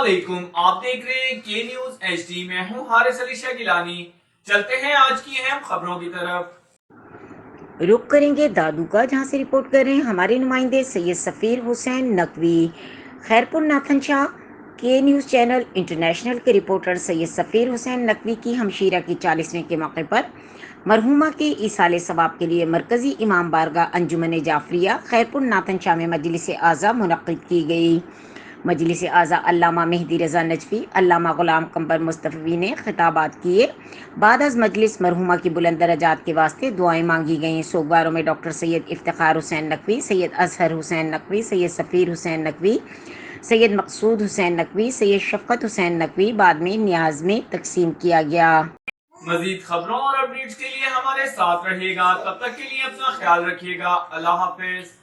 अस्सलामुअलैकुम, आप देख रहे हैं के न्यूज HD। में हूं हारिस अली शाह गिलानी। चलते हैं आज की अहम खबरों की तरफ। रुख करेंगे दादू का, जहां से रिपोर्ट कर रहे हैं हमारे नुमाइंदे सैयद सफ़ीर हुसैन नकवी। खैरपुर नाथन शाह के न्यूज़ चैनल इंटरनेशनल के रिपोर्टर सैयद सफ़ीर हुसैन नकवी की हमशीरा की 40वें के मौके पर मरहुमा के ईसाले सवाब के लिए मरकज़ी इमाम बारगाह अंजुमन जाफरिया खैरपुर नाथन शाह में मजलिस आज़ा मुनक़्क़िद की गई। मजलिस आज़ा अल्लामा मेहदी रज़ा नजफ़ी, अल्लामा ग़ुलाम क़मर मुस्तफ़ी ने खिताबात किए। बाद अज़ मजलिस मरहुमा की बुलंद दरजात के वास्ते दुआएं मांगी गईं। सोगवारों में डॉक्टर सैयद इफ्तिखार हुसैन नकवी, सैयद अज़हर हुसैन नकवी, सैयद सफ़ीर हुसैन नकवी, सैयद मकसूद हुसैन नकवी, सैयद शफ़क़त हुसैन नकवी बाद में न्याज में तकसीम किया गया। मज़ीद खबरों और अपडेट्स के लिए हमारे साथ रहिएगा। तब तक के लिए अपना ख्याल रखिएगा। अल्लाह हाफ़िज़।